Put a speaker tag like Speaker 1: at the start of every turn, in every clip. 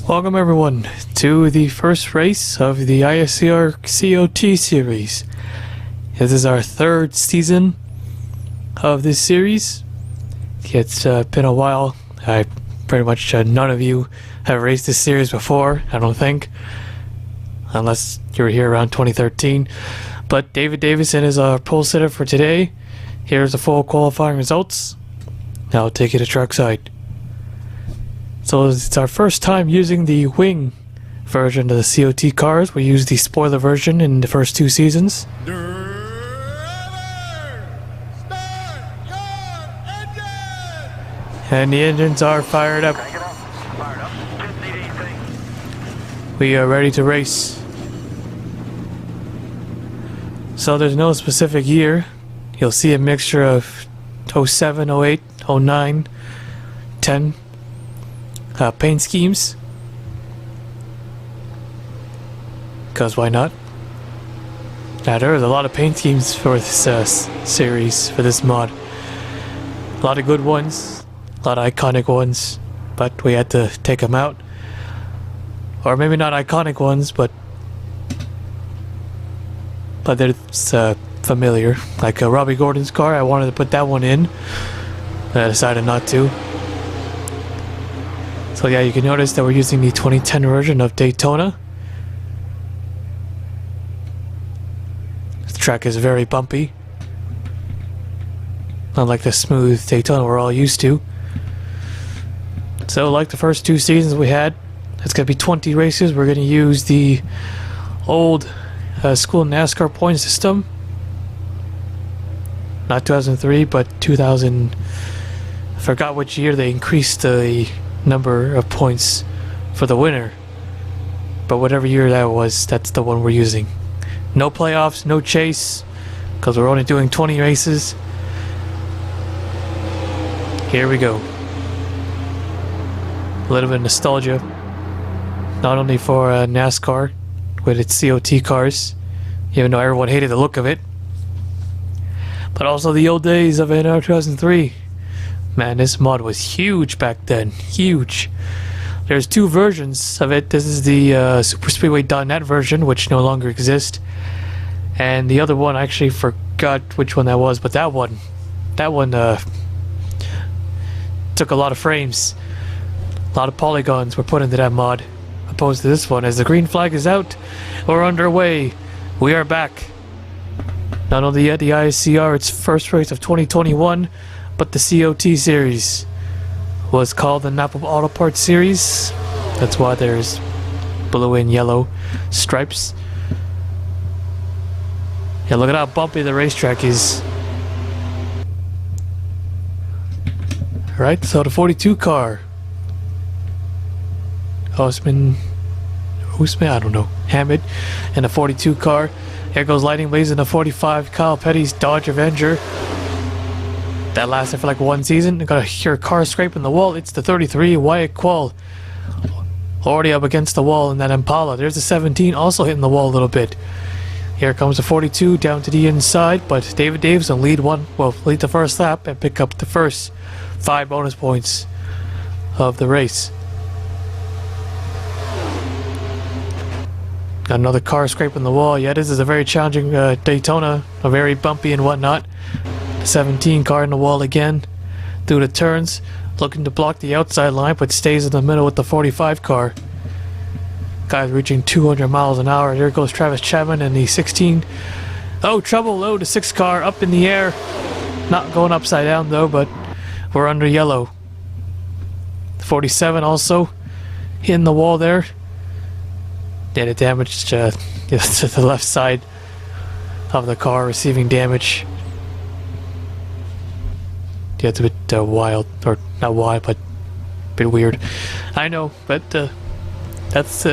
Speaker 1: Welcome everyone to the first race of the ISCR COT series. This is our third season of this series. It's been a while. Pretty much none of you have raced this series before, I don't think, unless you were here around 2013. But David Davison is our pole sitter for today. Here's the full qualifying results. Now I'll take you to trackside. So it's our first time using the wing version of the COT cars. We used the spoiler version in the first two seasons. And the engines are fired up. We are ready to race. So there's no specific year. You'll see a mixture of 07, 08, 09, 10 paint schemes. Because why not? Now there is a lot of paint schemes for this series, for this mod. A lot of good ones, a lot of iconic ones, but we had to take them out. Or maybe not iconic ones, but they're familiar. Like Robbie Gordon's car, I wanted to put that one in, but I decided not to. So yeah, you can notice that we're using the 2010 version of Daytona. The track is very bumpy, unlike the smooth Daytona we're all used to. So like the first two seasons we had, it's going to be 20 races. We're going to use the old school NASCAR point system. Not 2003, but 2000. I forgot which year they increased the number of points for the winner. But whatever year that was, that's the one we're using. No playoffs, no chase, because we're only doing 20 races. Here we go. A little bit of nostalgia. Not only for NASCAR with its COT cars, even though everyone hated the look of it, but also the old days of NR 2003. Man, this mod was huge back then. Huge. There's two versions of it. This is the superspeedway.net version, which no longer exists. And the other one, I actually forgot which one that was, but that one took a lot of frames. A lot of polygons were put into that mod, opposed to this one. As the green flag is out, we're underway. We are back. Not only at the ISCR, its first race of 2021, but the COT series was called the NAPA Auto Parts series. That's why there's blue and yellow stripes. Yeah, look at how bumpy the racetrack is. Alright, so the 42 car. Usman, I don't know. Hammond in the 42 car. Here goes Lightning Blaze in the 45. Kyle Petty's Dodge Avenger. That lasted for like one season. Got to hear a car scraping the wall. It's the 33 Wyatt Quall. Already up against the wall in that Impala. There's the 17 also hitting the wall a little bit. Here comes the 42 down to the inside, but David Davison lead the first lap and pick up the first 5 bonus points of the race. Got another car scraping the wall. Yeah, this is a very challenging Daytona, a very bumpy and whatnot. The 17 car in the wall again, through the turns, looking to block the outside line, but stays in the middle with the 45 car. Guy's reaching 200 miles an hour. There goes Travis Chapman and the 16. Oh, trouble! Oh, the 6 car up in the air. Not going upside down though, but we're under yellow. The 47 also hitting the wall there. Yeah, the damage to the left side of the car, receiving damage. Yeah, it's a bit wild, or not wild, but a bit weird. I know, but that's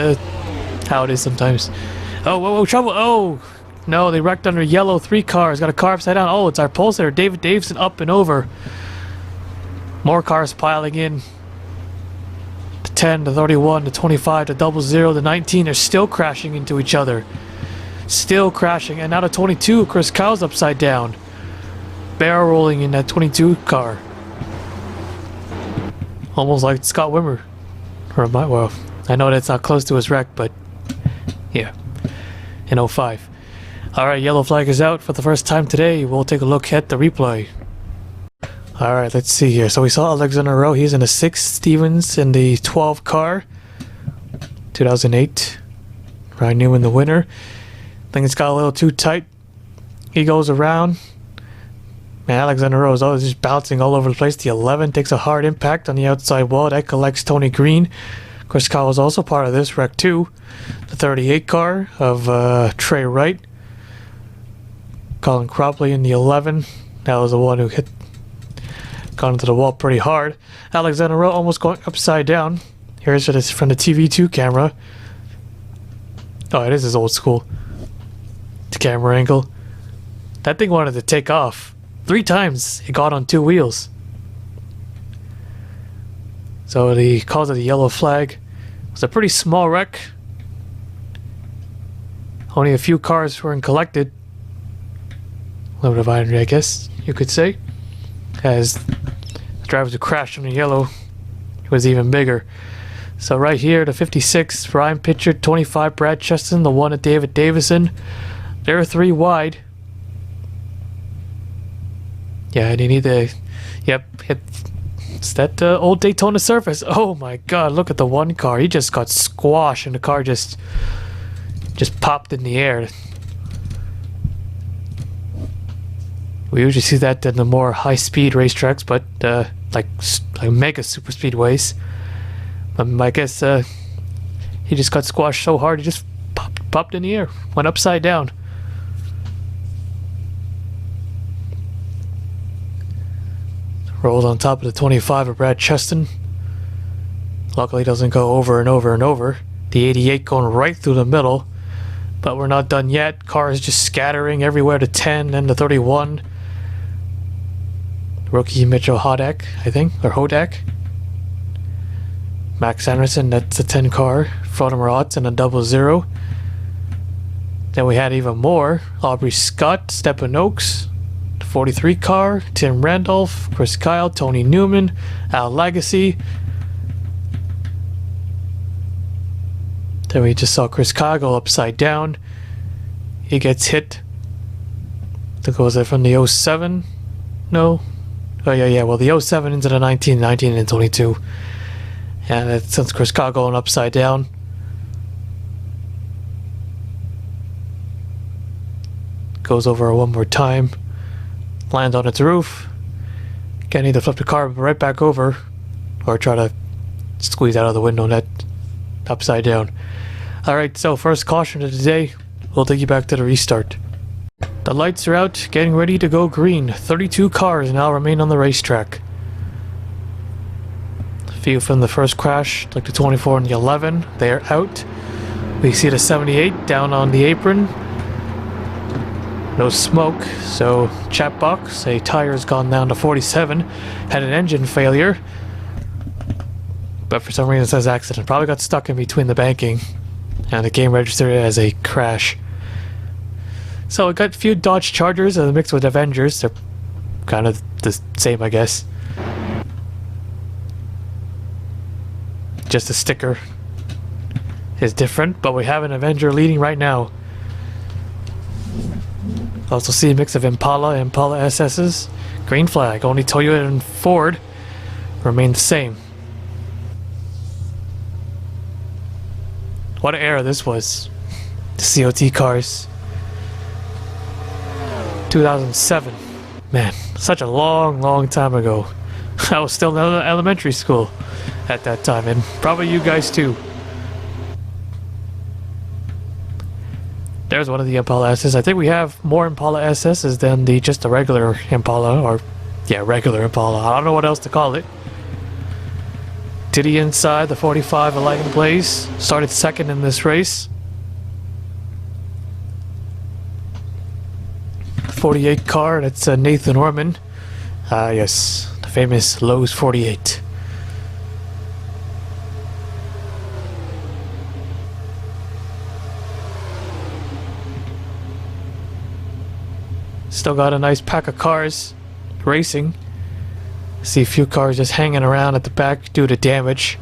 Speaker 1: how it is sometimes. Oh, whoa, trouble! Oh, no, they wrecked under yellow 3 cars. Got a car upside down. Oh, it's our pole sitter, David Davison, up and over. More cars piling in. The 10, the 31, the 25, the 00, the 19 are still crashing into each other. Still crashing. And now the 22, Chris Kyle's upside down. Barrel rolling in that 22 car. Almost like Scott Wimmer. Well, I know that's not close to his wreck, but yeah, in '05. Alright, yellow flag is out for the first time today. We'll take a look at the replay. Alright, let's see here. So we saw Alexander Rowe. He's in the 6. Stevens in the 12 car. 2008. Ryan Newman the winner. I think it's got a little too tight. He goes around. Man, Alexander Rowe is always just bouncing all over the place. The 11 takes a hard impact on the outside wall. That collects Tony Green. Chris Kyle was also part of this wreck too. The 38 car of Trey Wright. Colin Cropley in the 11. That was the one who gone into the wall pretty hard. Alexander Rowe almost going upside down. Here's it from the TV2 camera. Oh, this is old school. The camera angle. That thing wanted to take off. 3 times it got on 2 wheels. So the cause of the yellow flag. It was a pretty small wreck. Only a few cars were collected. A little bit of irony, I guess you could say. As the drivers who crashed on the yellow, it was even bigger. So right here, the 56, Ryan Pitcher, 25, Brad Cheston, the 1 at David Davison. They're 3 wide. Yeah, and you need the... Yep, it's that old Daytona surface. Oh my god, look at the 1 car. He just got squashed and the car just popped in the air. We usually see that in the more high-speed racetracks, but like mega super speedways. I guess he just got squashed so hard he just popped in the air, went upside down. Rolls on top of the 25 of Brad Cheston. Luckily doesn't go over and over and over. The 88 going right through the middle, but we're not done yet. Cars just scattering everywhere to 10 and the 31. Rookie Mitchell Hodak, I think, or Hodak. Max Anderson, that's a 10 car. Frodham Rotz and a 00. Then we had even more. Aubrey Scott, Stephen Oaks, the 43 car. Tim Randolph, Chris Kyle, Tony Newman, Al Legacy. Then we just saw Chris Kyle go upside down. He gets hit. That goes there from the 07. No. Oh yeah, well the 07 into the 19, 19 and 22. And it sends Chris Kyle going upside down. Goes over one more time. Lands on its roof. Can't either flip the car right back over or try to squeeze out of the window net upside down. Alright, so first caution of the day. We'll take you back to the restart. The lights are out, getting ready to go green. 32 cars now remain on the racetrack. A few from the first crash, like the 24 and the 11, they're out. We see the 78 down on the apron. No smoke, so chat box, a tire's gone down to 47. Had an engine failure, but for some reason it says accident. Probably got stuck in between the banking, and the game registered it as a crash. So we got a few Dodge Chargers mixed with Avengers. They're kind of the same, I guess. Just the sticker is different, but we have an Avenger leading right now. Also see a mix of Impala and Impala SS's. Green flag. Only Toyota and Ford remain the same. What an era this was. The COT cars. 2007. Man, such a long time ago. I was still in elementary school at that time, and probably you guys too. There's one of the Impala SS. I think we have more Impala SS's than just the regular Impala, or yeah, regular Impala. I don't know what else to call it. To the inside, the 45 alighting blaze started second in this race. 48 car, that's Nathan Orman. Yes, the famous Lowe's 48. Still got a nice pack of cars racing. See a few cars just hanging around at the back due to damage.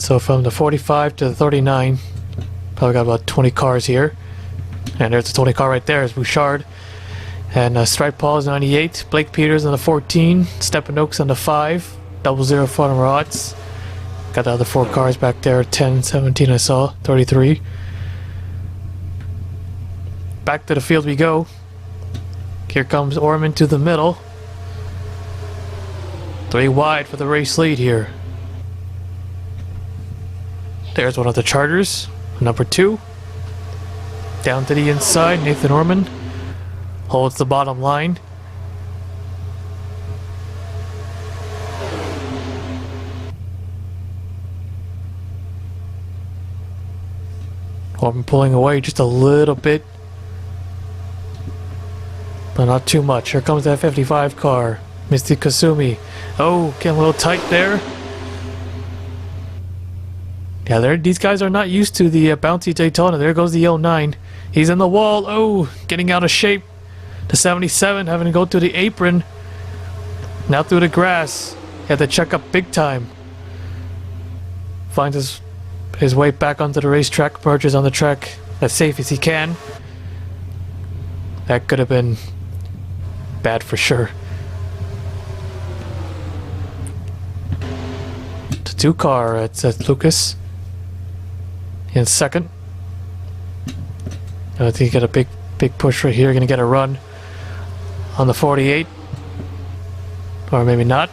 Speaker 1: So from the 45 to the 39, probably got about 20 cars here. And there's the 20 car right there is Bouchard. And Stripe Paul is 98, Blake Peters on the 14, Stepanoaks on the 5, 00 Farnham Rods. Got the other 4 cars back there, 10, 17 I saw, 33. Back to the field we go. Here comes Orman to the middle. 3 wide for the race lead here. There's one of the Chargers, number 2. Down to the inside, Nathan Orman holds the bottom line. Orman pulling away just a little bit, but not too much. Here comes that 55 car, Misty Kasumi. Oh, getting a little tight there. Yeah, these guys are not used to the bouncy Daytona. There goes the 09. He's in the wall. Oh, getting out of shape. The 77 having to go through the apron. Now through the grass. He had to check up big time. Finds his way back onto the racetrack. Merges on the track as safe as he can. That could have been bad for sure. The 2 car at Lucas in second. I think you get a big push right here. Gonna get a run on the 48, or maybe not.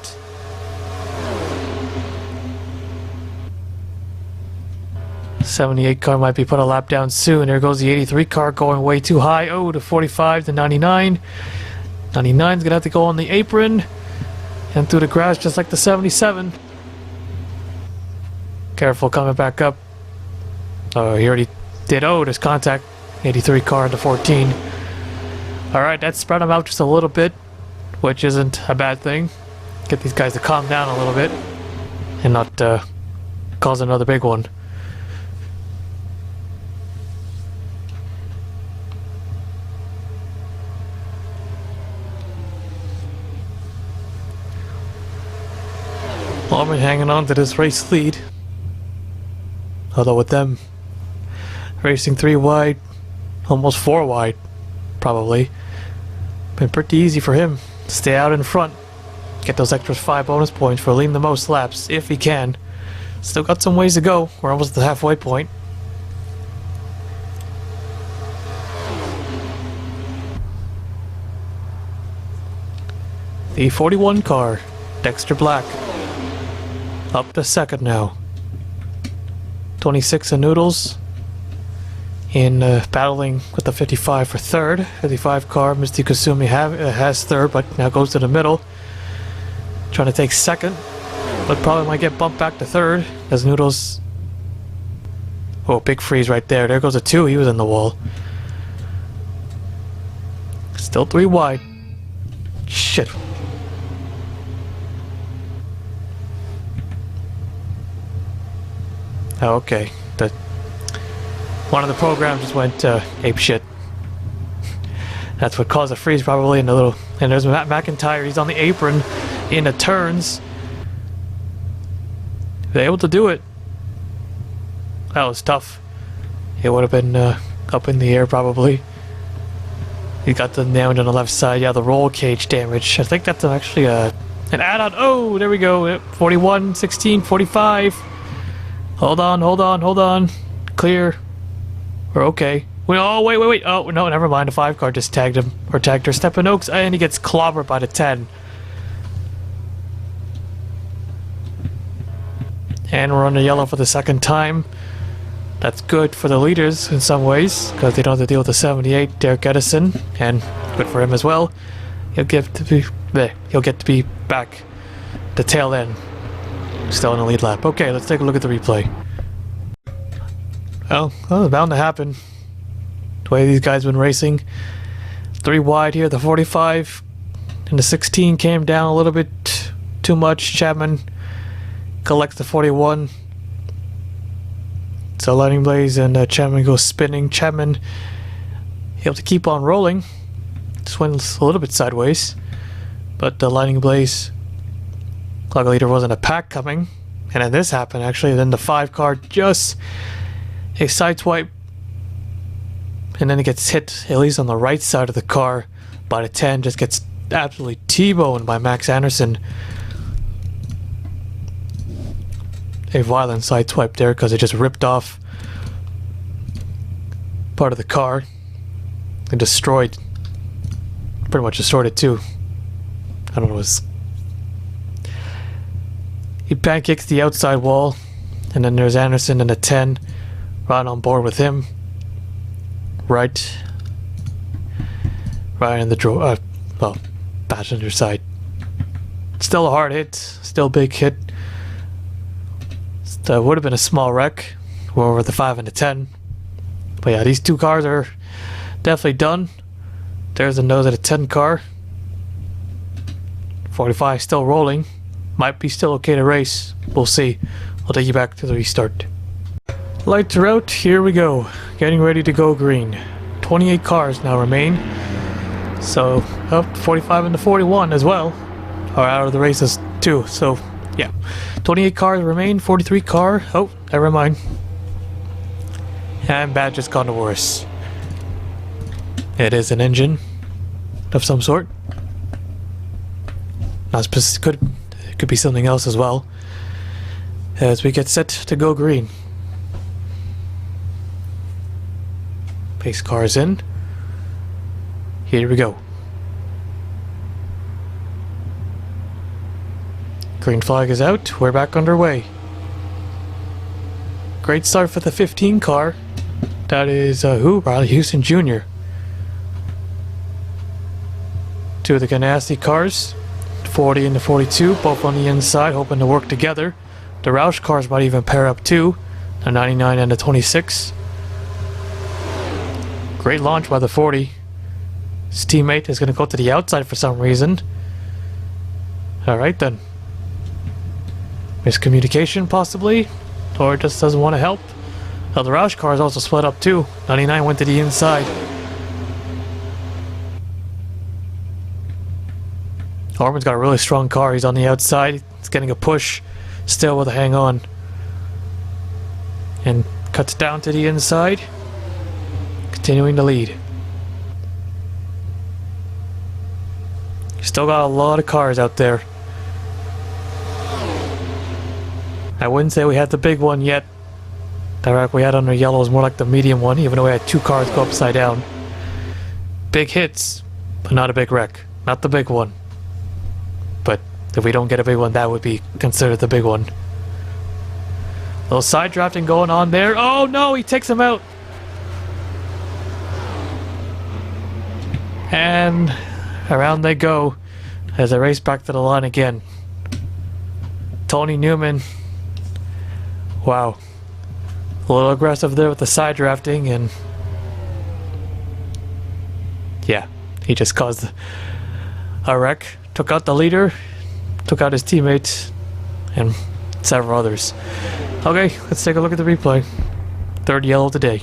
Speaker 1: '78 car might be put a lap down soon. There goes the '83 car going way too high. Oh, the 45, the 99. 99's gonna have to go on the apron and through the grass just like the 77. Careful coming back up. Oh, he already did. Oh, there's contact. 83 car into 14. Alright, that spread them out just a little bit, which isn't a bad thing. Get these guys to calm down a little bit and not cause another big one. Orman hanging on to this race lead. Although with them racing 3 wide, almost 4 wide, probably. Been pretty easy for him. Stay out in front. Get those extra 5 bonus points for leading the most laps, if he can. Still got some ways to go. We're almost at the halfway point. The 41 car, Dexter Black. Up to second now. 26 of Noodles in battling with the 55 for third. 55 car, Misty Kasumi has third, but now goes to the middle. Trying to take second, but probably might get bumped back to third as Noodles. Oh, big freeze right there. There goes a 2. He was in the wall. Still 3 wide. Shit. Oh, okay. One of the programs just went ape shit. That's what caused the freeze probably. And there's Matt McIntyre. He's on the apron in the turns. They're able to do it. That was tough. It would have been up in the air probably. He got the damage on the left side. Yeah, the roll cage damage. I think that's actually an add-on. Oh, there we go. 41, 16, 45. Hold on. Clear. We're okay. Oh, wait. Oh, no, never mind. The 5 car just tagged him. Or tagged her. Stepanoaks, and he gets clobbered by the 10. And we're on the yellow for the second time. That's good for the leaders in some ways, because they don't have to deal with the 78, Derek Edison. And good for him as well. He'll get to be back the tail end. Still in the lead lap. Okay, let's take a look at the replay. Well, it's bound to happen. The way these guys have been racing. 3 wide here, the 45. And the 16 came down a little bit too much. Chapman collects the 41. So Lightning Blaze and Chapman go spinning. Chapman able to keep on rolling. Just went a little bit sideways. But the Lightning Blaze, luckily there wasn't a pack coming. And then this happened actually. Then the 5 car just a sideswipe, and then it gets hit at least on the right side of the car by the 10. Just gets absolutely T-boned by Max Anderson. A violent sideswipe there because it just ripped off part of the car and destroyed, pretty much destroyed it too. I don't know, he pancakes the outside wall, and then there's Anderson and a 10 right on board with him. Right in the passenger side. Still a hard hit, still a big hit. That would have been a small wreck over the 5 and the 10. But yeah, these 2 cars are definitely done. There's the nose of the 10 car. 45 still rolling. Might be still okay to race. We'll see. I'll take you back to the restart. Lights are out. Here we go. Getting ready to go green. 28 cars now remain. So, 45 and the 41 as well are out of the races too. So, yeah. 28 cars remain. 43 car. Oh, never mind. And bad just gone to worse. It is an engine of some sort. Not specific. Could be something else as well. As we get set to go green. Pace cars in. Here we go. Green flag is out. We're back underway. Great start for the 15 car. That is Riley Houston Jr. 2 of the Ganassi cars. 40 and the 42, both on the inside, hoping to work together. The Roush cars might even pair up too. The 99 and the 26. Great launch by the 40. His teammate is going to go to the outside for some reason. Alright then. Miscommunication possibly? Or just doesn't want to help? Now the Roush cars also split up too. 99 went to the inside. Orman's got a really strong car. He's on the outside. He's getting a push. Still with a hang on. And cuts down to the inside. Continuing to lead. Still got a lot of cars out there. I wouldn't say we had the big one yet. The wreck we had under yellow is more like the medium one, even though we had 2 cars go upside down. Big hits, but not a big wreck. Not the big one. But if we don't get a big one, that would be considered the big one. A little side drafting going on there. Oh no, he takes him out. And around they go as they race back to the line again. Tony Newman. Wow. A little aggressive there with the side drafting, and yeah, he just caused a wreck. Took out the leader, took out his teammates, and several others. Okay, let's take a look at the replay. 3rd yellow today.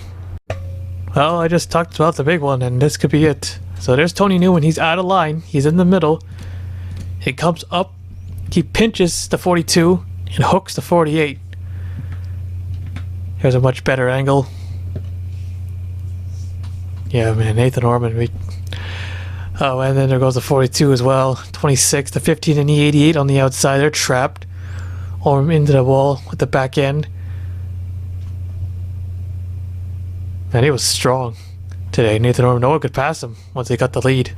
Speaker 1: Well, I just talked about the big one, and this could be it. So there's Tony Newman. He's out of line. He's in the middle. He comes up. He pinches the 42 and hooks the 48. Here's a much better angle. Yeah, man, Nathan Orman. Oh, and then there goes the 42 as well. 26, the 15, and the 88 on the outside. They're trapped. Orman into the wall with the back end. And he was strong today. Nathan Orman, no one could pass him once he got the lead.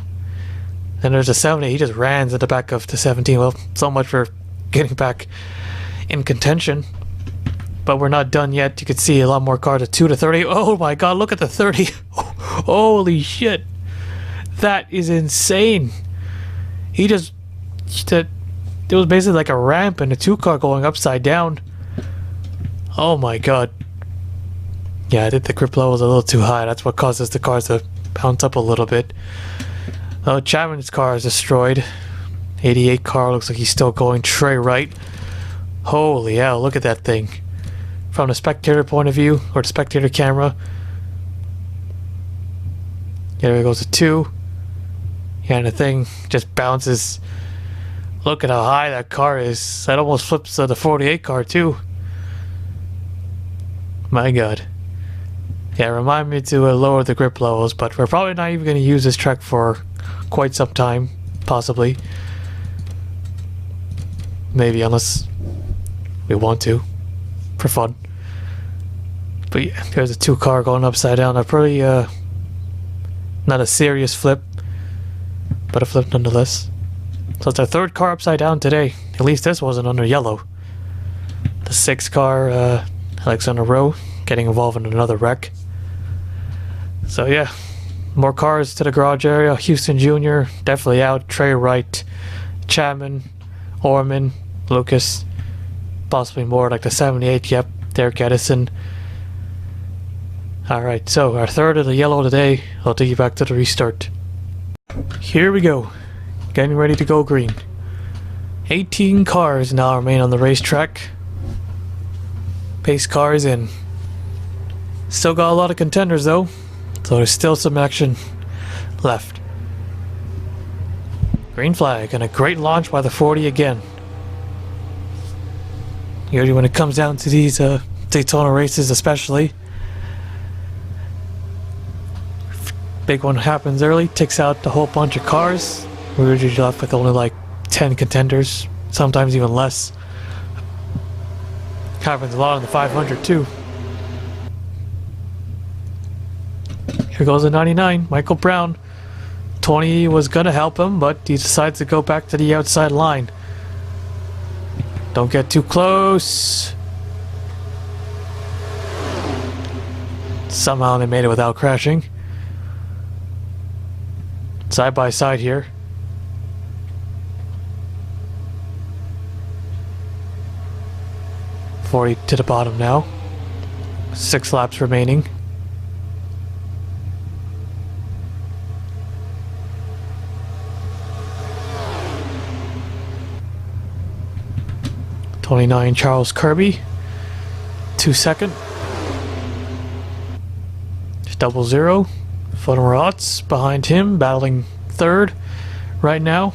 Speaker 1: And there's a 70. He just ran to the back of the 17. Well, so much for getting back in contention. But we're not done yet. You can see a lot more cars. A 2 to 30. Oh my god, look at the 30. Holy shit. That is insane. He just... It was basically like a ramp and a 2 car going upside down. Oh my god. Yeah, I think the grip level was a little too high. That's what causes the cars to bounce up a little bit. Oh, Chapman's car is destroyed. 88 car looks like he's still going tray right. Holy hell, look at that thing. From the spectator point of view, or the spectator camera. There goes a 2. Yeah, and the thing just bounces Look at how high that car is. That almost flips the 48 car too. My god. Yeah, remind me to lower the grip levels, but we're probably not even going to use this track for quite some time, possibly. Maybe, unless we want to, for fun. But yeah, there's a 2-car going upside down. A pretty, not a serious flip, but a flip nonetheless. So it's our 3rd car upside down today. At least this wasn't under yellow. The 6th car, Alexander Rowe, getting involved in another wreck. So yeah, more cars to the garage area. Houston Jr. definitely out. Trey Wright, Chapman, Orman, Lucas, possibly more like the 78. Yep, Derek Edison. Alright, so our 3rd of the yellow today. I'll take you back to the restart. Here we go. Getting ready to go green. 18 cars now remain on the racetrack. Pace car is in. Still got a lot of contenders though, so there's still some action left. Green flag and a great launch by the 40 again. Usually when it comes down to these Daytona races especially, big one happens early, takes out a whole bunch of cars. We're usually left with only like 10 contenders, sometimes even less. Happens a lot in the 500 too. Here goes the 99, Michael Brown. 20 was gonna help him, but he decides to go back to the outside line. Don't get too close. Somehow they made it without crashing. Side by side here. .40 to the bottom now. 6 laps remaining. .29 Charles Kirby, 2nd. 00. Fun Rots behind him, battling 3rd right now.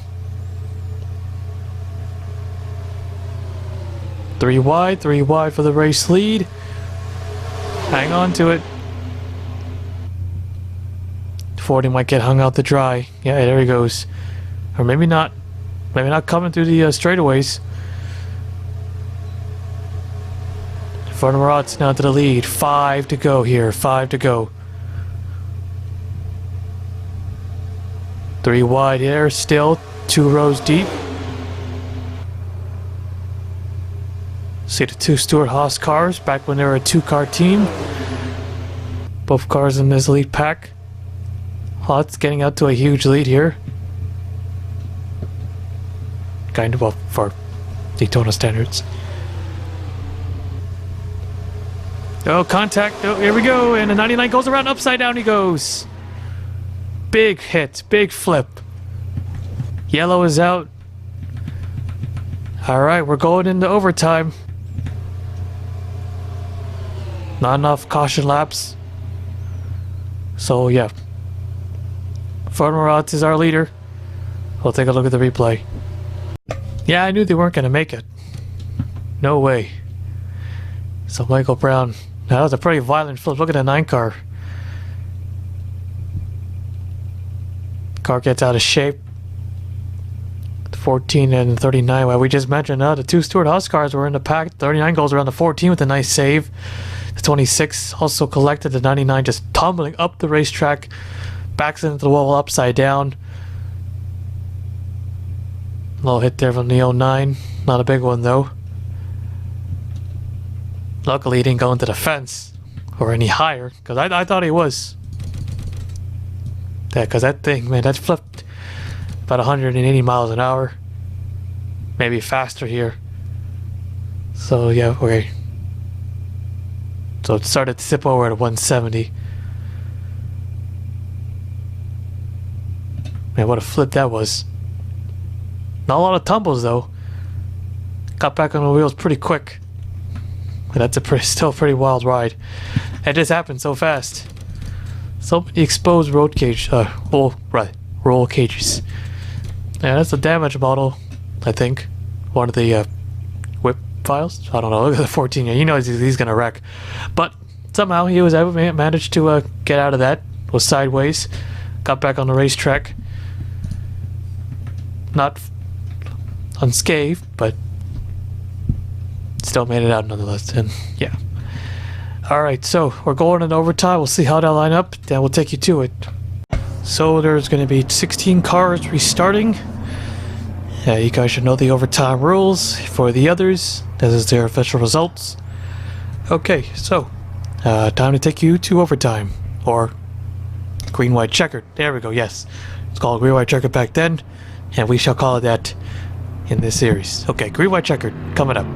Speaker 1: 3 wide for the race lead. Hang on to it. 40 might get hung out to dry. Yeah, there he goes. Or maybe not. Maybe not coming through the straightaways. Fun Rots now to the lead. 5 to go here. 5 to go. 3 wide here, still 2 rows deep. See the 2 Stewart-Haas cars back when they were a 2-car team. Both cars in this lead pack. Haas getting out to a huge lead here. Kind of up for Daytona standards. Oh, contact. Oh, here we go. And the 99 goes around, upside down he goes. Big hit, big flip. Yellow is out. Alright, we're going into overtime. Not enough caution laps. So yeah. Farmarat is our leader. We'll take a look at the replay. Yeah, I knew they weren't going to make it. No way. So Michael Brown. That was a pretty violent flip. Look at the 9 car. Car gets out of shape. The 14 and 39. Well, we just mentioned the 2 Stewart-Haas cars were in the pack. 39 goes around the 14 with a nice save. The 26 also collected. The 99 just tumbling up the racetrack. Backs into the wall upside down. Little hit there from the 09. Not a big one though. Luckily he didn't go into the fence or any higher, because I thought he was. Yeah, because that thing, man, that flipped about 180 miles an hour. Maybe faster here. So yeah, okay. So it started to tip over at 170. Man, what a flip that was. Not a lot of tumbles though. Got back on the wheels pretty quick. But that's still pretty wild ride. It just happened so fast. So many exposed roll cages. Yeah, that's the damage model. I think. One of the whip files. I don't know. Look at the 14. You know he's gonna wreck. But somehow he was able to manage to get out of that. Was sideways. Got back on the racetrack. Not unscathed, but still made it out nonetheless. And yeah. Alright, so we're going in overtime. We'll see how that line up. Then we'll take you to it. So there's going to be 16 cars restarting. You guys should know the overtime rules. For the others, this is their official results. Okay, so time to take you to overtime. Or green, white, checkered. There we go, yes. It's called green, white, checkered back then. And we shall call it that in this series. Okay, green, white, checkered coming up.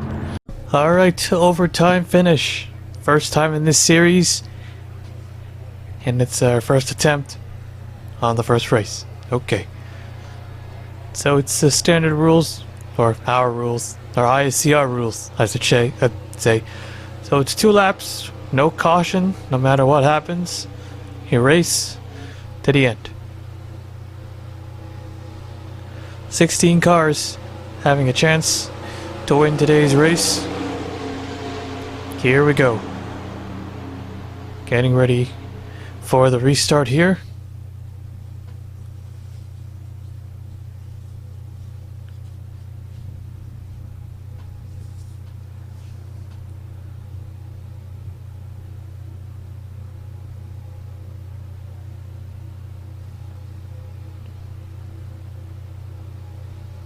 Speaker 1: Alright, overtime finish. First time in this series. And it's our first attempt on the first race. Okay. So it's the standard rules, or our rules, or ISCR rules, I should say. So it's 2 laps, no caution, no matter what happens. You race to the end. 16 cars having a chance to win today's race. Here we go. Getting ready for the restart here.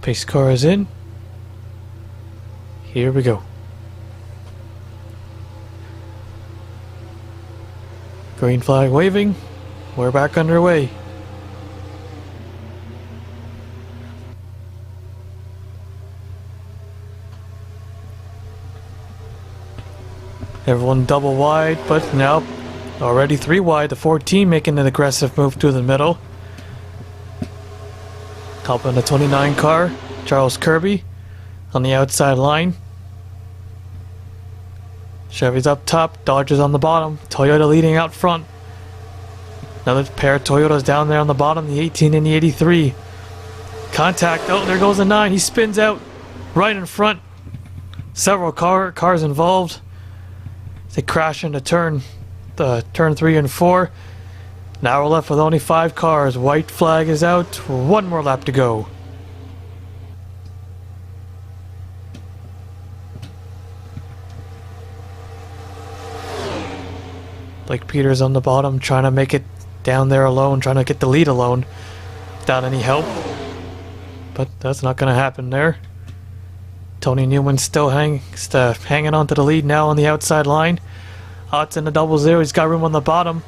Speaker 1: Pace car is in. Here we go. Green flag waving. We're back underway. Everyone double wide, but now already 3 wide. The 14 making an aggressive move through the middle. Helping the 29 car, Charles Kirby, on the outside line. Chevy's up top, Dodge is on the bottom, Toyota leading out front. Another pair of Toyotas down there on the bottom, the 18 and the 83. Contact, oh, there goes the 9, he spins out right in front. Several cars involved. They crash into turn 3 and 4. Now we're left with only 5 cars. White flag is out. 1 more lap to go. Blake Peters on the bottom, trying to make it down there alone, trying to get the lead alone without any help. But that's not going to happen there. Tony Newman still hanging on to the lead now on the outside line. Ott's in the 00. He's got room on the bottom.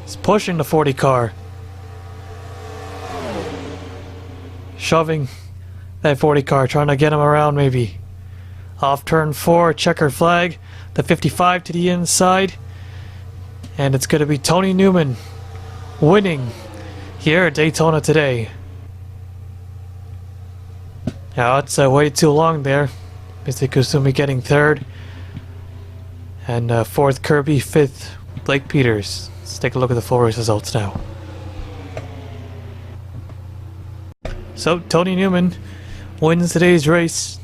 Speaker 1: He's pushing the 40 car. Shoving that 40 car, trying to get him around maybe. Off turn 4, checkered flag. The 55 to the inside. And it's going to be Tony Newman winning here at Daytona today. Now it's way too long there. Mr. Kusumi getting 3rd. And 4th Kirby, 5th Blake Peters. Let's take a look at the full race results now. So Tony Newman wins today's race,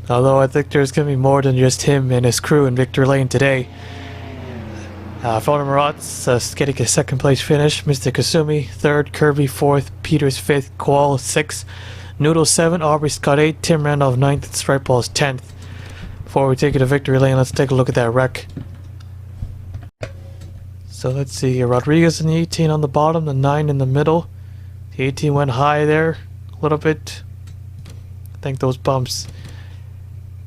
Speaker 1: although I think there's going to be more than just him and his crew in victory lane today. Fona Marat's getting a 2nd place finish, Mr. Kasumi 3rd, Kirby 4th, Peters 5th, Koal 6th, Noodle 7, Aubrey Scott 8, Tim Randolph 9th, and Stripe Balls 10th. Before we take it to victory lane, let's take a look at that wreck. So let's see, Rodriguez in the 18 on the bottom, the 9 in the middle. The 18 went high there a little bit. I think those bumps,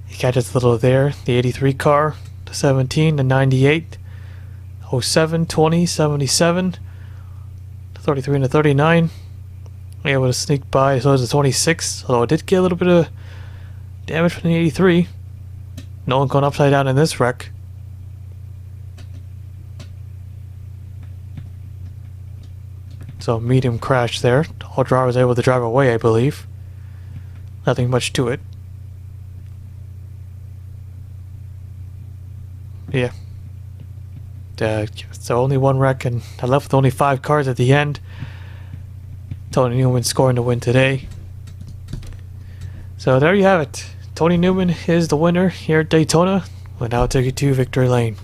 Speaker 1: he catches a little there. The 83 car, the 17, the 98, 07, 20, 77, the 33 and the 39. Able to sneak by, so there's the 26, although it did get a little bit of damage from the 83. No one going upside down in this wreck. So medium crash there. All driver was able to drive away, I believe. Nothing much to it. Yeah. So only 1 wreck, and I left with only 5 cars at the end. Tony Newman scoring the win today. So there you have it. Tony Newman is the winner here at Daytona. We'll now take you to victory lane.